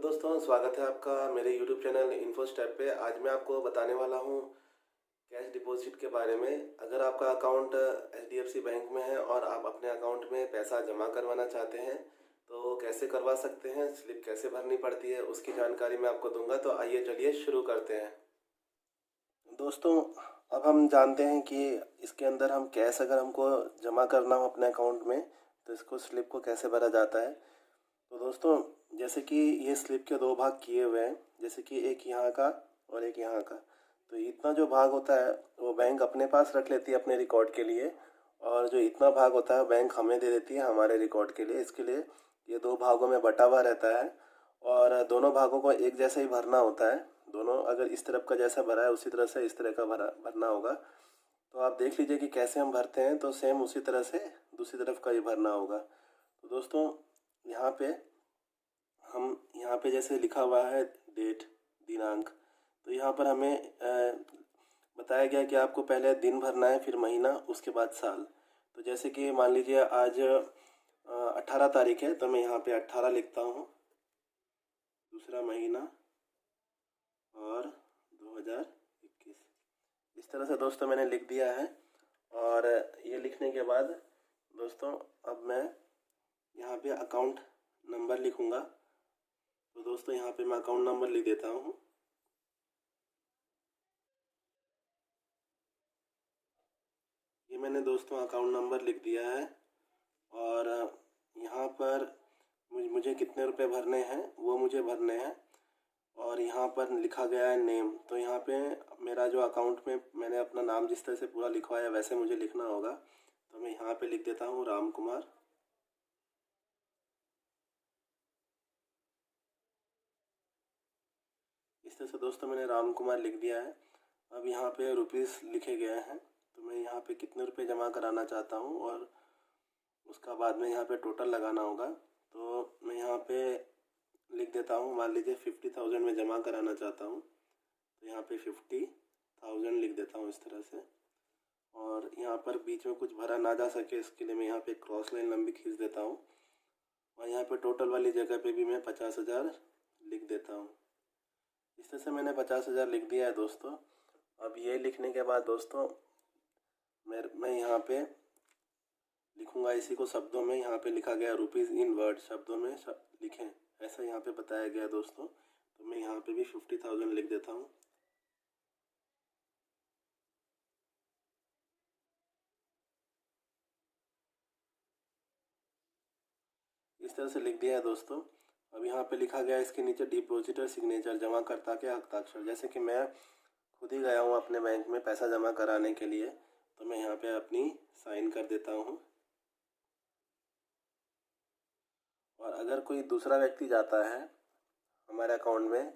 दोस्तों, स्वागत है आपका मेरे YouTube चैनल इन्फो स्टेप पे। आज मैं आपको बताने वाला हूँ कैश डिपॉजिट के बारे में। अगर आपका अकाउंट HDFC बैंक में है और आप अपने अकाउंट में पैसा जमा करवाना चाहते हैं तो कैसे करवा सकते हैं, स्लिप कैसे भरनी पड़ती है, उसकी जानकारी मैं आपको दूंगा। तो आइए चलिए शुरू करते हैं। दोस्तों, अब हम जानते हैं कि इसके अंदर हम कैश अगर हमको जमा करना हो अपने अकाउंट में तो इसको स्लिप को कैसे भरा जाता है। तो दोस्तों, जैसे कि ये स्लिप के दो भाग किए हुए हैं, जैसे कि एक यहाँ का और एक यहाँ का। तो इतना जो भाग होता है वो बैंक अपने पास रख लेती है अपने रिकॉर्ड के लिए, और जो इतना भाग होता है बैंक हमें दे देती है हमारे रिकॉर्ड के लिए। इसके लिए ये दो भागों में बटा हुआ रहता है और दोनों भागों को एक जैसा ही भरना होता है। दोनों अगर इस तरफ का जैसा भरा है उसी तरह से इस तरह का भरना होगा। तो आप देख लीजिए कि कैसे हम भरते हैं, तो सेम उसी तरह से दूसरी तरफ का ही भरना होगा। तो दोस्तों, यहाँ पे जैसे लिखा हुआ है डेट, दिनांक, तो यहाँ पर हमें बताया गया कि आपको पहले दिन भरना है, फिर महीना, उसके बाद साल। तो जैसे कि मान लीजिए आज 18 तारीख है, तो मैं यहाँ पे 18 लिखता हूँ, दूसरा महीना और 2021। इस तरह से दोस्तों मैंने लिख दिया है। और ये लिखने के बाद दोस्तों अब मैं यहाँ पे अकाउंट नंबर लिखूँगा। तो दोस्तों यहाँ पे मैं अकाउंट नंबर लिख देता हूँ। ये मैंने दोस्तों अकाउंट नंबर लिख दिया है। और यहाँ पर मुझे कितने रुपए भरने हैं वो मुझे भरने हैं। और यहाँ पर लिखा गया है नेम, तो यहाँ पे मेरा जो अकाउंट में मैंने अपना नाम जिस तरह से पूरा लिखवाया वैसे मुझे लिखना होगा। तो मैं यहाँ पे लिख देता हूँ राम कुमार। इस तरह से दोस्तों मैंने राम कुमार लिख दिया है। अब यहाँ पे रुपीस लिखे गए हैं, तो मैं यहाँ पे कितने रुपए जमा कराना चाहता हूँ और उसका बाद में यहाँ पे टोटल लगाना होगा। तो मैं यहाँ पे लिख देता हूँ, मान लीजिए 50,000 में जमा कराना चाहता हूँ, तो यहाँ पे 50,000 लिख देता हूँ इस तरह से। और यहाँ पर बीच में कुछ भरा ना जा सके इसके लिए मैं यहाँ पे क्रॉस लाइन लंबी खींच देता हूँ। और यहाँ पे टोटल वाली जगह पे भी मैं 50,000 लिख देता हूँ। इस तरह से मैंने 50,000 लिख दिया है दोस्तों। अब ये लिखने के बाद दोस्तों मैं यहाँ पे लिखूँगा इसी को शब्दों में। यहाँ पे लिखा गया रुपीज़ इन वर्ड, शब्दों में लिखें, ऐसा यहाँ पे बताया गया दोस्तों। तो मैं यहाँ पे भी 50,000 लिख देता हूँ। इस तरह से लिख दिया है दोस्तों। अब यहाँ पे लिखा गया है इसके नीचे डिपॉजिटर सिग्नेचर, जमाकर्ता के हस्ताक्षर। जैसे कि मैं खुद ही गया हूँ अपने बैंक में पैसा जमा कराने के लिए, तो मैं यहाँ पे अपनी साइन कर देता हूँ। और अगर कोई दूसरा व्यक्ति जाता है हमारे अकाउंट में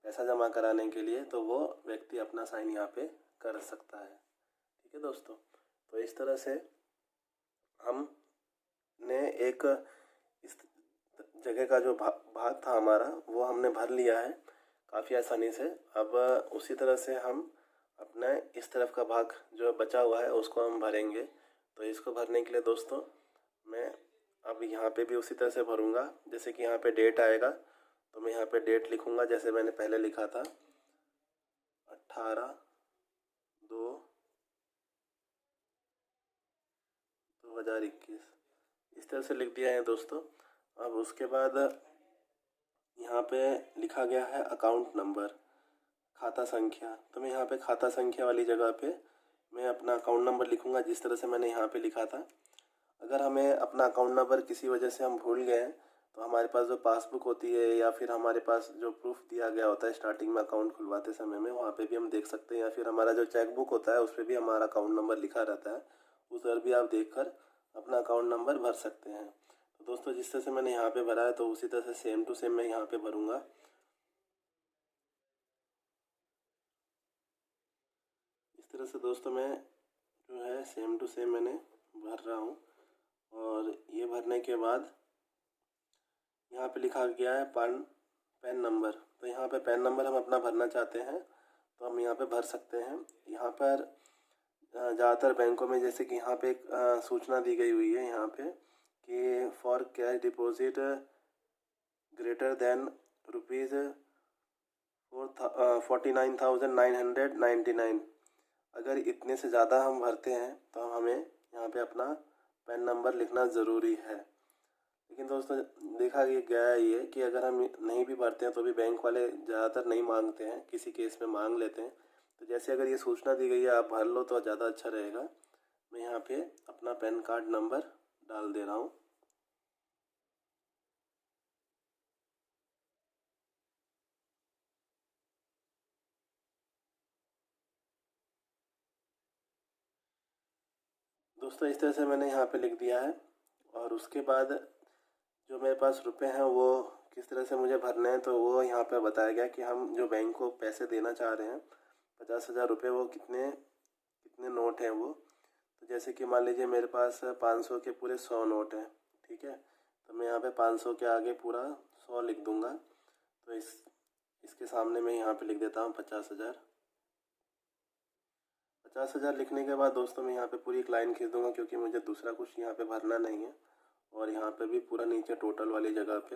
पैसा जमा कराने के लिए तो वो व्यक्ति अपना साइन यहाँ पे कर सकता है। ठीक है दोस्तों, तो इस तरह से हमने एक इस जगह का जो भाग था हमारा वो हमने भर लिया है काफ़ी आसानी से। अब उसी तरह से हम अपना इस तरफ का भाग जो बचा हुआ है उसको हम भरेंगे। तो इसको भरने के लिए दोस्तों मैं अब यहाँ पे भी उसी तरह से भरूँगा। जैसे कि यहाँ पे डेट आएगा तो मैं यहाँ पे डेट लिखूँगा जैसे मैंने पहले लिखा था, 18/2/2021। इस तरह से लिख दिया है दोस्तों। अब उसके बाद यहाँ पे लिखा गया है अकाउंट नंबर, खाता संख्या। तो मैं यहाँ पे खाता संख्या वाली जगह पे मैं अपना अकाउंट नंबर लिखूँगा जिस तरह से मैंने यहाँ पे लिखा था। अगर हमें अपना अकाउंट नंबर किसी वजह से हम भूल गए तो हमारे पास जो पासबुक होती है या फिर हमारे पास जो प्रूफ दिया गया होता है स्टार्टिंग में अकाउंट खुलवाते समय में, वहाँ पे भी हम देख सकते हैं। या फिर हमारा जो चेक बुक होता है उस पर भी हमारा अकाउंट नंबर लिखा रहता है, उस पर भी आप देखकर अपना अकाउंट नंबर भर सकते हैं। तो दोस्तों जिस तरह से मैंने यहाँ पे भरा है तो उसी तरह से सेम टू सेम मैं यहाँ पे भरूँगा। इस तरह से दोस्तों मैं जो है सेम टू सेम मैंने भर रहा हूँ। और ये भरने के बाद यहाँ पे लिखा गया है पैन नंबर। तो यहाँ पे पैन नंबर हम अपना भरना चाहते हैं तो हम यहाँ पे भर सकते हैं। यहाँ पर ज़्यादातर बैंकों में जैसे कि यहाँ पे एक सूचना दी गई हुई है यहाँ पे कि for cash deposit greater than rupees 49,999। अगर इतने से ज़्यादा हम भरते हैं तो हमें यहाँ पे अपना पैन नंबर लिखना ज़रूरी है। लेकिन दोस्तों देखा गया ये कि अगर हम नहीं भी भरते हैं तो भी बैंक वाले ज़्यादातर नहीं मांगते हैं, किसी केस में मांग लेते हैं। तो जैसे अगर ये सूचना दी गई है आप भर लो तो ज़्यादा अच्छा रहेगा। मैं यहाँ पे अपना पैन कार्ड नंबर डाल दे रहा हूँ। दोस्तों इस तरह से मैंने यहाँ पे लिख दिया है और उसके बाद जो मेरे पास रुपए हैं वो किस तरह से मुझे भरने हैं तो वो यहाँ पे बताया गया कि हम जो बैंक को पैसे देना चाह रहे हैं 50,000 रुपये, वो कितने कितने नोट हैं वो। तो जैसे कि मान लीजिए मेरे पास 500 के पूरे 100 नोट हैं, ठीक है। तो मैं यहाँ पे 500 के आगे पूरा 100 लिख दूँगा। तो इसके सामने मैं यहाँ पे लिख देता हूँ 50,000। 50,000 लिखने के बाद दोस्तों मैं यहाँ पे पूरी एक लाइन खींच दूँगा क्योंकि मुझे दूसरा कुछ यहाँ पे भरना नहीं है। और यहाँ पे भी पूरा नीचे टोटल वाली जगह पे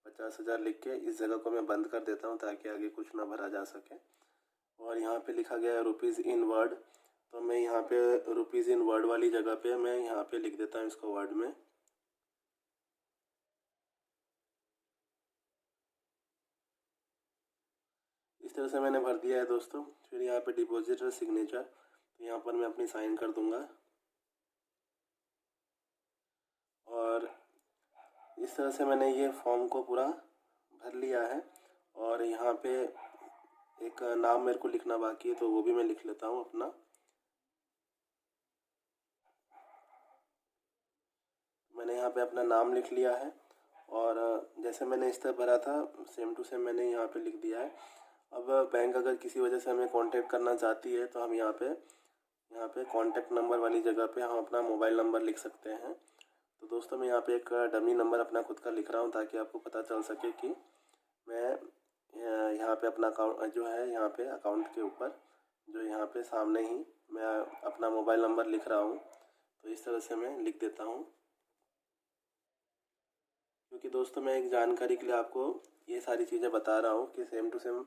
50,000 लिख के इस जगह को मैं बंद कर देता हूँ ताकि आगे कुछ ना भरा जा सके। और यहाँ पे लिखा गया है रुपीज़ इन वर्ड, तो मैं यहाँ पे रुपीज़ इन वर्ड वाली जगह पे मैं यहाँ पे लिख देता हूँ इसको वर्ड में। इस तरह से मैंने भर दिया है दोस्तों। फिर यहाँ पे डिपॉजिटर सिग्नेचर, तो यहाँ पर मैं अपनी साइन कर दूँगा। और इस तरह से मैंने ये फॉर्म को पूरा भर लिया है। और यहाँ पे एक नाम मेरे को लिखना बाकी है तो वो भी मैं लिख लेता हूँ अपना। मैंने यहाँ पे अपना नाम लिख लिया है और जैसे मैंने इस तरह भरा था सेम टू सेम मैंने यहाँ पे लिख दिया है। अब बैंक अगर किसी वजह से हमें कांटेक्ट करना चाहती है तो हम यहाँ पे कांटेक्ट नंबर वाली जगह पे हम अपना मोबाइल नंबर लिख सकते हैं। तो दोस्तों मैं यहाँ पे एक डमी नंबर अपना खुद का लिख रहा हूँ ताकि आपको पता चल सके कि मैं यहाँ पे अपना अकाउंट जो है यहाँ पे अकाउंट के ऊपर जो यहाँ पे सामने ही मैं अपना मोबाइल नंबर लिख रहा हूँ। तो इस तरह से मैं लिख देता हूँ क्योंकि दोस्तों मैं एक जानकारी के लिए आपको ये सारी चीज़ें बता रहा हूँ कि सेम टू सेम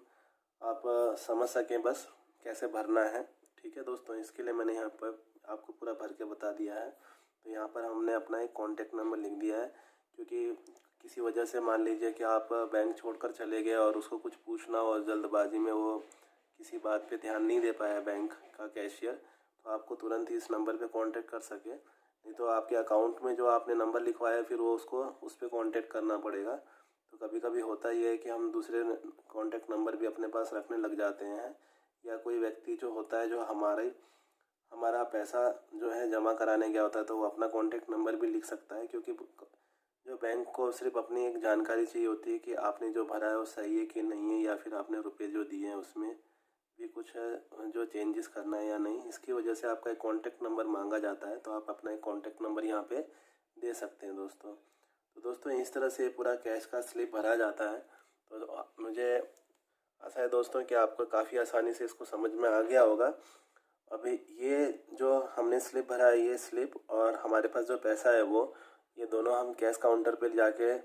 आप समझ सकें बस कैसे भरना है। ठीक है दोस्तों, इसके लिए मैंने यहाँ पर आपको पूरा भर के बता दिया है। तो यहाँ पर हमने अपना एक कॉन्टैक्ट नंबर लिख दिया है क्योंकि किसी वजह से मान लीजिए कि आप बैंक छोड़कर चले गए और उसको कुछ पूछना हो और जल्दबाजी में वो किसी बात पे ध्यान नहीं दे पाया बैंक का कैशियर, तो आपको तुरंत ही इस नंबर पे कांटेक्ट कर सके। नहीं तो आपके अकाउंट में जो आपने नंबर लिखवाया फिर वो उसको उस पर कांटेक्ट करना पड़ेगा। तो कभी कभी होता ही है कि हम दूसरे कांटेक्ट नंबर भी अपने पास रखने लग जाते हैं, या कोई व्यक्ति जो होता है जो हमारा पैसा जो है जमा कराने गया होता है तो वो अपना कॉन्टैक्ट नंबर भी लिख सकता है। क्योंकि जो बैंक को सिर्फ अपनी एक जानकारी चाहिए होती है कि आपने जो भरा है वो सही है कि नहीं है, या फिर आपने रुपए जो दिए हैं उसमें भी कुछ जो चेंजेस करना है या नहीं। इसकी वजह से आपका एक कॉन्टैक्ट नंबर मांगा जाता है, तो आप अपना एक कॉन्टैक्ट नंबर यहाँ पे दे सकते हैं दोस्तों। तो दोस्तों इस तरह से पूरा कैश का स्लिप भरा जाता है। तो मुझे आशा है दोस्तों कि आपको काफ़ी आसानी से इसको समझ में आ गया होगा। अभी ये जो हमने स्लिप भरा है ये स्लिप और हमारे पास जो पैसा है वो ये दोनों हम कैश काउंटर पे जाके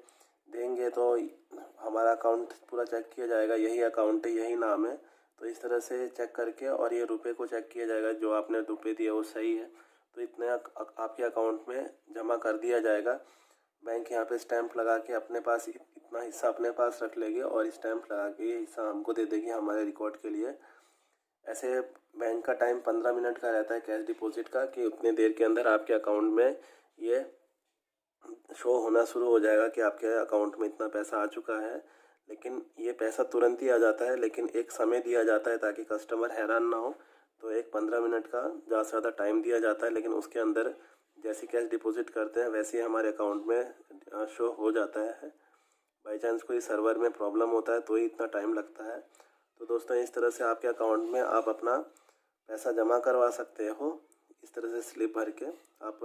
देंगे तो हमारा अकाउंट पूरा चेक किया जाएगा, यही अकाउंट है यही नाम है। तो इस तरह से चेक करके और ये रुपए को चेक किया जाएगा, जो आपने रुपए दिए वो सही है तो इतने आपके अकाउंट में जमा कर दिया जाएगा। बैंक यहाँ पे स्टैंप लगा के अपने पास इतना हिस्सा अपने पास रख लेगी और स्टैंप लगा के ये हिस्सा हमको दे देगी हमारे रिकॉर्ड के लिए। ऐसे बैंक का टाइम 15 मिनट का रहता है कैश डिपॉजिट का, कि उतने देर के अंदर आपके अकाउंट में ये शो होना शुरू हो जाएगा कि आपके अकाउंट में इतना पैसा आ चुका है। लेकिन ये पैसा तुरंत ही आ जाता है, लेकिन एक समय दिया जाता है ताकि कस्टमर हैरान ना हो। तो एक 15 मिनट का ज़्यादा से ज़्यादा टाइम दिया जाता है, लेकिन उसके अंदर जैसे कैश डिपॉजिट करते हैं वैसे ही हमारे अकाउंट में शो हो जाता है। बाई चांस कोई सर्वर में प्रॉब्लम होता है तो ही इतना टाइम लगता है। तो दोस्तों इस तरह से आपके अकाउंट में आप अपना पैसा जमा करवा सकते हो। इस तरह से स्लिप भर के आप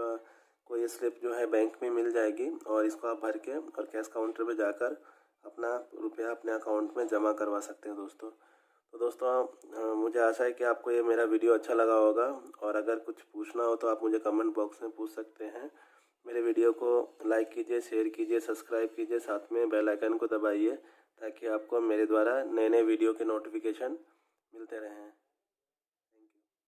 को ये स्लिप जो है बैंक में मिल जाएगी और इसको आप भर के और कैश काउंटर पे जाकर अपना रुपया अपने अकाउंट में जमा करवा सकते हैं दोस्तों। तो दोस्तों मुझे आशा है कि आपको ये मेरा वीडियो अच्छा लगा होगा और अगर कुछ पूछना हो तो आप मुझे कमेंट बॉक्स में पूछ सकते हैं। मेरे वीडियो को लाइक कीजिए, शेयर कीजिए, सब्सक्राइब कीजिए, साथ में बेल आइकन को दबाइए ताकि आपको मेरे द्वारा नए नए वीडियो के नोटिफिकेशन मिलते रहें।